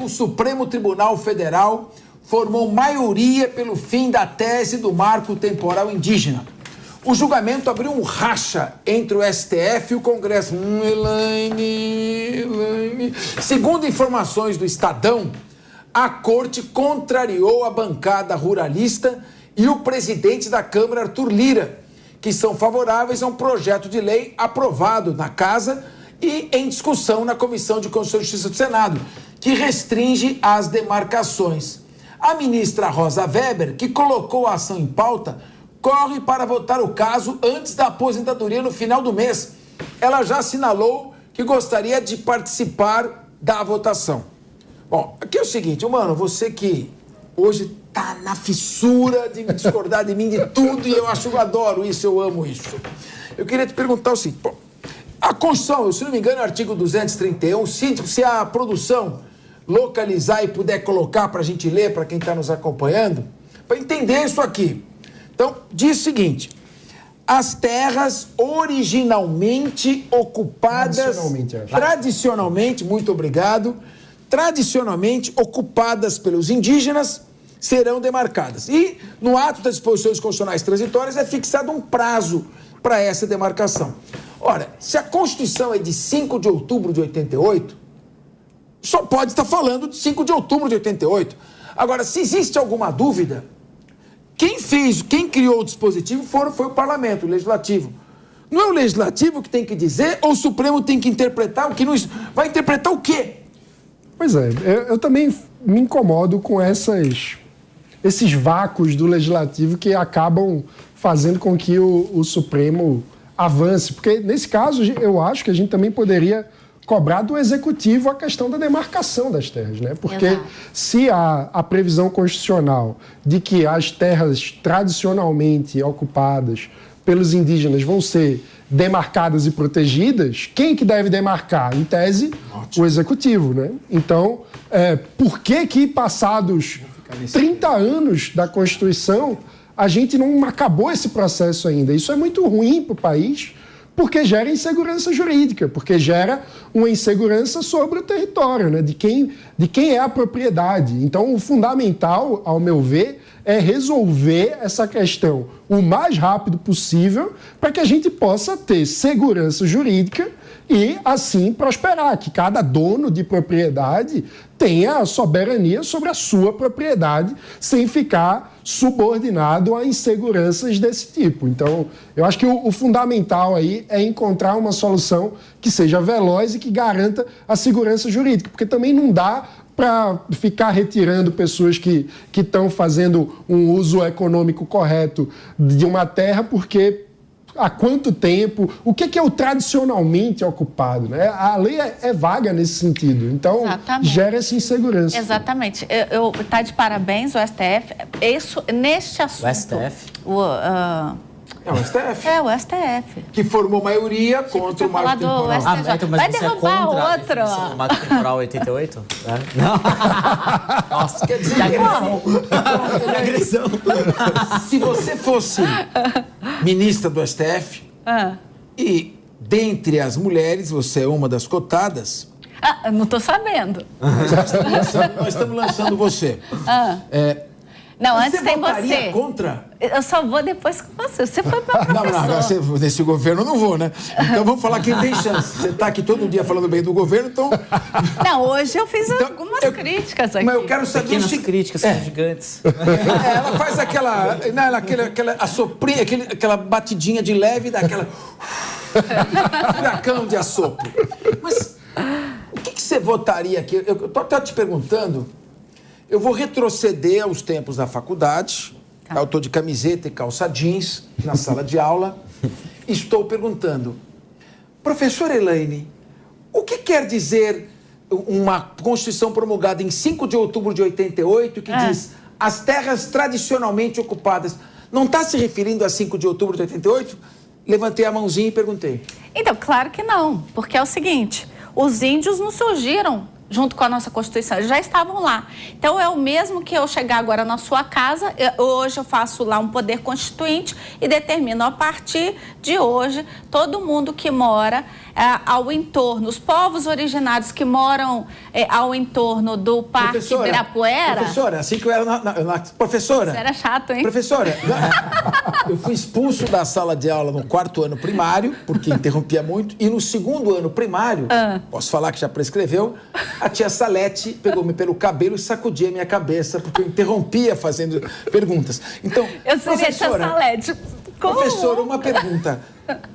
o Supremo Tribunal Federal formou maioria pelo fim da tese do marco temporal indígena. O julgamento abriu um racha entre o STF e o Congresso. Elaine. Segundo informações do Estadão, a corte contrariou a bancada ruralista e o presidente da Câmara, Arthur Lira, que são favoráveis a um projeto de lei aprovado na Casa e em discussão na Comissão de Constituição e Justiça do Senado, que restringe as demarcações. A ministra Rosa Weber, que colocou a ação em pauta, corre para votar o caso antes da aposentadoria no final do mês. Ela já assinalou que gostaria de participar da votação. Bom, aqui é o seguinte, mano, você que hoje tá na fissura de discordar de mim de tudo e eu adoro isso, eu amo isso. Eu queria te perguntar o seguinte, bom, a Constituição, se não me engano, é o artigo 231, se a produção localizar e puder colocar para a gente ler, para quem está nos acompanhando, para entender isso aqui. Então, diz o seguinte, as terras originalmente ocupadas, tradicionalmente, muito obrigado, tradicionalmente ocupadas pelos indígenas, serão demarcadas. E, no ato das disposições constitucionais transitórias, é fixado um prazo para essa demarcação. Ora, se a Constituição é de 5 de outubro de 88, só pode estar falando de 5 de outubro de 88. Agora, se existe alguma dúvida, quem criou o dispositivo foi o Parlamento, o Legislativo. Não é o Legislativo que tem que dizer ou o Supremo tem que interpretar o que não... Vai interpretar o quê? Pois é, eu também me incomodo com esses vácuos do Legislativo que acabam fazendo com que o Supremo avance. Porque, nesse caso, eu acho que a gente também poderia cobrar do Executivo a questão da demarcação das terras, né? Porque Exato. Se há a previsão constitucional de que as terras tradicionalmente ocupadas pelos indígenas vão ser demarcadas e protegidas, quem que deve demarcar? Em tese, Ótimo. O Executivo, né? Então, por que passados 30 anos da Constituição, a gente não acabou esse processo ainda? Isso é muito ruim para o país, porque gera insegurança jurídica, porque gera uma insegurança sobre o território, né? de quem é a propriedade. Então, o fundamental, ao meu ver, é resolver essa questão o mais rápido possível para que a gente possa ter segurança jurídica e, assim, prosperar, que cada dono de propriedade tenha a soberania sobre a sua propriedade sem ficar subordinado a inseguranças desse tipo. Então, eu acho que o fundamental aí é encontrar uma solução que seja veloz e que garanta a segurança jurídica, porque também não dá para ficar retirando pessoas que estão fazendo um uso econômico correto de uma terra, porque há quanto tempo, o que é o tradicionalmente ocupado, né? A lei é vaga nesse sentido, então Exatamente. Gera essa insegurança. Exatamente. Tá de parabéns o STF. Isso, neste assunto... O STF? É o STF. É o STF. Que formou maioria contra o marco temporal. Então, mas vai derrubar outro. O marco temporal 88? Não. Nossa, quer dizer... agressão. Se você fosse ministra do STF e dentre as mulheres, você é uma das cotadas... não estou sabendo. Nós estamos lançando você. Não, antes tem você. Contra? Eu só vou depois com você. Você foi para professor. Não, nesse governo eu não vou, né? Então vamos falar quem tem chance. Você está aqui todo dia falando bem do governo, então... Não, hoje eu fiz algumas críticas aqui. Mas eu quero saber... Pequenas críticas são gigantes. Ela faz aquela assoprinha, aquela batidinha de leve, daquela... furacão de assopro. Mas o que você votaria aqui? Eu estou até te perguntando... Eu vou retroceder aos tempos da faculdade. Tá. Eu estou de camiseta e calça jeans na sala de aula. Estou perguntando, professora Elaine, o que quer dizer uma Constituição promulgada em 5 de outubro de 88 que diz as terras tradicionalmente ocupadas? Não está se referindo a 5 de outubro de 88? Levantei a mãozinha e perguntei. Então, claro que não, porque é o seguinte, os índios não surgiram junto com a nossa Constituição, eles já estavam lá. Então, é o mesmo que eu chegar agora na sua casa, hoje eu faço lá um poder constituinte e determino a partir de hoje, todo mundo que mora ao entorno, os povos originários que moram ao entorno do Parque Ibirapuera... Professora, assim que eu era professora... Você era chato, hein? Professora, eu fui expulso da sala de aula no 4º ano primário, porque interrompia muito, e no 2º ano primário, posso falar que já prescreveu, a tia Salete pegou-me pelo cabelo e sacudia a minha cabeça, porque eu interrompia fazendo perguntas. Então, eu seria a tia Salete. Como? Professora, uma pergunta.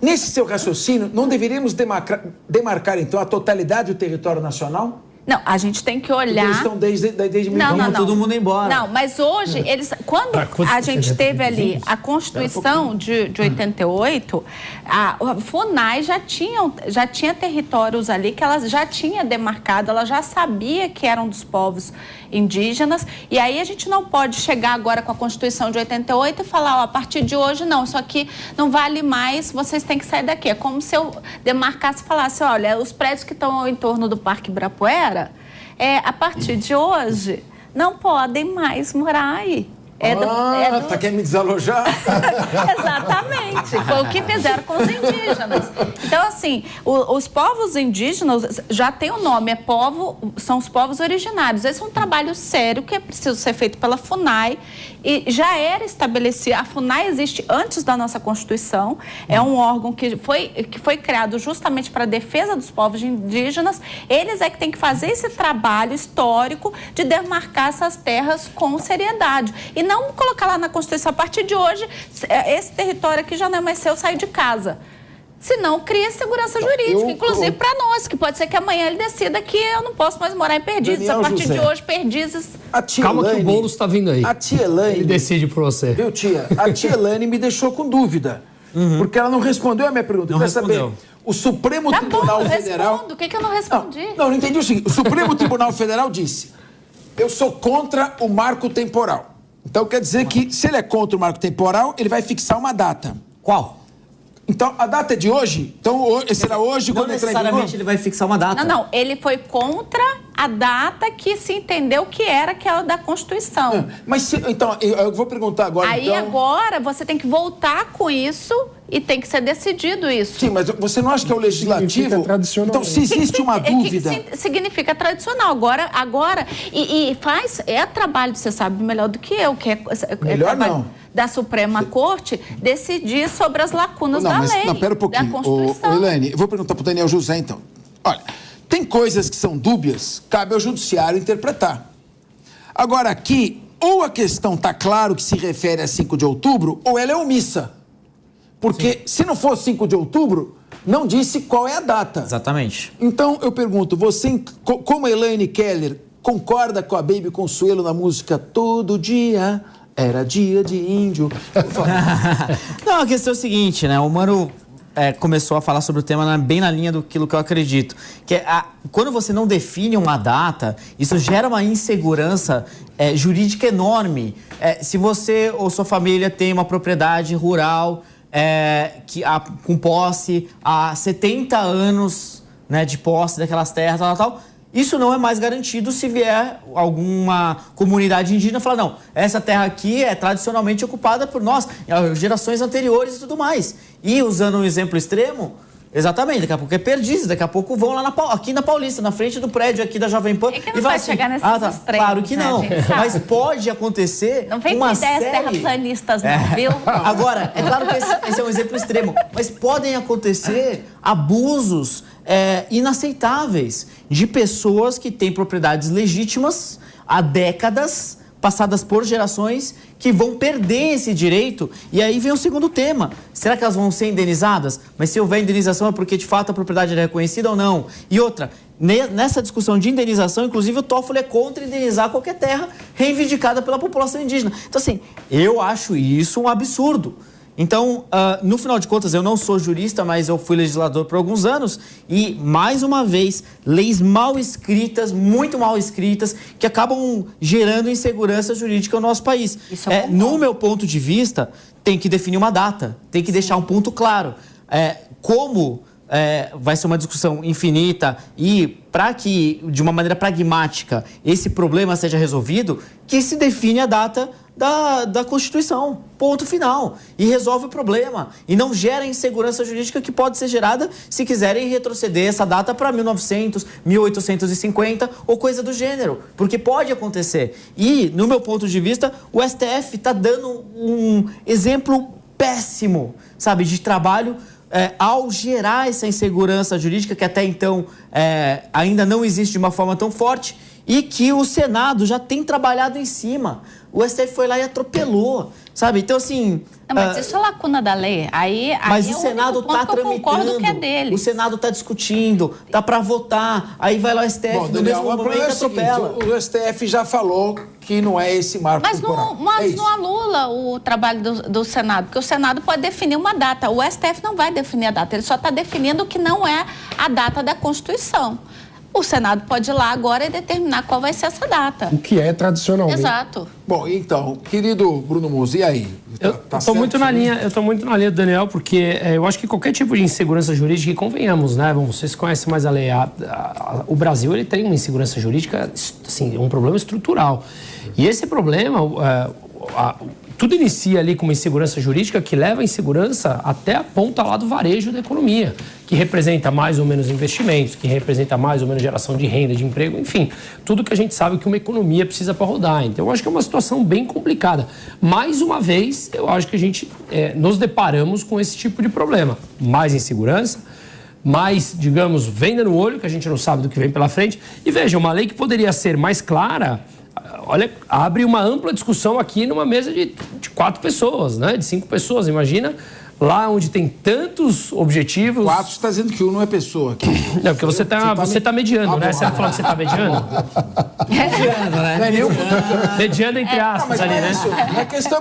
Nesse seu raciocínio, não deveríamos demarcar, então, a totalidade do território nacional? Não, a gente tem que olhar... Eles estão desde não. todo mundo embora. Não, mas hoje, quando a gente teve ali a Constituição de 88, a FUNAI já tinha territórios ali que ela já tinha demarcado, ela já sabia que eram dos povos indígenas, e aí a gente não pode chegar agora com a Constituição de 88 e falar, a partir de hoje não, isso aqui não vale mais, vocês têm que sair daqui. É como se eu demarcasse e falasse, olha, os prédios que estão ao entorno do Parque Ibirapuera, a partir de hoje, não podem mais morar aí. Tá querendo me desalojar? Exatamente, foi o que fizeram com os indígenas. Então, assim, os povos indígenas já tem o nome, são os povos originários. Esse é um trabalho sério que é preciso ser feito pela FUNAI e já era estabelecido. A FUNAI existe antes da nossa Constituição, é um órgão que foi criado justamente para a defesa dos povos indígenas. Eles é que têm que fazer esse trabalho histórico de demarcar essas terras com seriedade. E não colocar lá na Constituição, a partir de hoje, esse território aqui já não é mais seu, sair de casa. Senão, cria segurança jurídica, inclusive para nós, que pode ser que amanhã ele decida que eu não posso mais morar em Perdizes. Daniel a partir José, de hoje, Perdizes... Calma que o Boulos está vindo aí. A tia Elaine... Ele decide por você. Viu, tia? A tia Elaine me deixou com dúvida, porque ela não respondeu a minha pergunta. Eu quero saber, o Supremo Tribunal Federal... Respondo. O que eu não respondi? Não entendi o seguinte. O Supremo Tribunal Federal disse, eu sou contra o marco temporal. Então, quer dizer que, se ele é contra o marco temporal, ele vai fixar uma data. Qual? Então, a data é de hoje? Então, será hoje Não quando entrar em vigor? necessariamente ele vai fixar uma data. Não. Ele foi contra a data que se entendeu que era a da Constituição. Mas, então, eu vou perguntar agora, Aí, agora, você tem que voltar com isso e tem que ser decidido isso. Sim, mas você não acha que é o legislativo? Então, se existe uma dúvida... Significa tradicional. Agora é trabalho, você sabe melhor do que eu, que melhor não. Da Suprema Corte, decidir sobre as lacunas da lei, Não, pera um pouquinho. da Constituição. Elaine, eu vou perguntar para o Daniel José, então. Olha, tem coisas que são dúbias, cabe ao judiciário interpretar. Agora, aqui, ou a questão está claro que se refere a 5 de outubro, ou ela é omissa. Porque, se não fosse 5 de outubro, não disse qual é a data. Exatamente. Então, eu pergunto, você, como a Elaine Keller, concorda com a Baby Consuelo na música Todo Dia Era Dia de Índio? Não, a questão é o seguinte, né? O Mano começou a falar sobre o tema bem na linha daquilo que eu acredito. Que quando você não define uma data, isso gera uma insegurança jurídica enorme. Se você ou sua família tem uma propriedade rural... com posse há 70 anos, né, de posse daquelas terras, tal, isso não é mais garantido se vier alguma comunidade indígena falar, não, essa terra aqui é tradicionalmente ocupada por nós, gerações anteriores e tudo mais. E usando um exemplo extremo, exatamente, daqui a pouco é Perdizes, daqui a pouco vão lá aqui na Paulista, na frente do prédio aqui da Jovem Pan. É que não vai chegar nesses extremos, claro que não, mas pode acontecer. Não vem com ideias terraplanistas, não, viu? Agora, é claro que esse é um exemplo extremo, mas podem acontecer abusos inaceitáveis de pessoas que têm propriedades legítimas há décadas, passadas por gerações, que vão perder esse direito. E aí vem o segundo tema. Será que elas vão ser indenizadas? Mas se houver indenização é porque de fato a propriedade é reconhecida ou não? E outra, nessa discussão de indenização, inclusive o Toffoli é contra indenizar qualquer terra reivindicada pela população indígena. Então assim, eu acho isso um absurdo. Então, no final de contas, eu não sou jurista, mas eu fui legislador por alguns anos e, mais uma vez, leis mal escritas, muito mal escritas, que acabam gerando insegurança jurídica no nosso país. No meu ponto de vista, tem que definir uma data, tem que deixar um ponto claro. Vai ser uma discussão infinita e, para que, de uma maneira pragmática, esse problema seja resolvido, que se define a data da Constituição. Ponto final. E resolve o problema. E não gera insegurança jurídica que pode ser gerada se quiserem retroceder essa data para 1900, 1850 ou coisa do gênero. Porque pode acontecer. E, no meu ponto de vista, o STF está dando um exemplo péssimo, sabe, de trabalho ao gerar essa insegurança jurídica que até então ainda não existe de uma forma tão forte e que o Senado já tem trabalhado em cima. O STF foi lá e atropelou, sabe? Então, assim... Não, mas isso é lacuna da lei. Mas o Senado está tramitando, que é dele. o Senado está discutindo, está para votar, aí vai lá o STF, no mesmo momento atropela. O STF já falou que não é esse marco temporal. Mas não anula o trabalho do Senado, porque o Senado pode definir uma data. O STF não vai definir a data, ele só está definindo o que não é a data da Constituição. O Senado pode ir lá agora e determinar qual vai ser essa data. O que é tradicionalmente. Exato. Bom, então, querido Bruno Musi, e aí? Eu estou muito na linha do Daniel, porque eu acho que qualquer tipo de insegurança jurídica, e convenhamos, né? Vocês conhecem mais a lei. O Brasil ele tem uma insegurança jurídica, assim, um problema estrutural. E esse problema, tudo inicia ali com uma insegurança jurídica que leva a insegurança até a ponta lá do varejo da economia, que representa mais ou menos investimentos, que representa mais ou menos geração de renda, de emprego, enfim, tudo que a gente sabe que uma economia precisa para rodar. Então, eu acho que é uma situação bem complicada. Mais uma vez, eu acho que a gente nos deparamos com esse tipo de problema. Mais insegurança, mais, digamos, venda no olho, que a gente não sabe do que vem pela frente. E veja, uma lei que poderia ser mais clara... Olha, abre uma ampla discussão aqui numa mesa de 4 pessoas, né? De 5 pessoas. Imagina lá onde tem tantos objetivos. 4 está dizendo que 1 não é pessoa aqui. Não, porque você tá mediando, né? Você tá falando que você tá mediando? Mediando, né? Mediando entre aspas ali, né? A questão é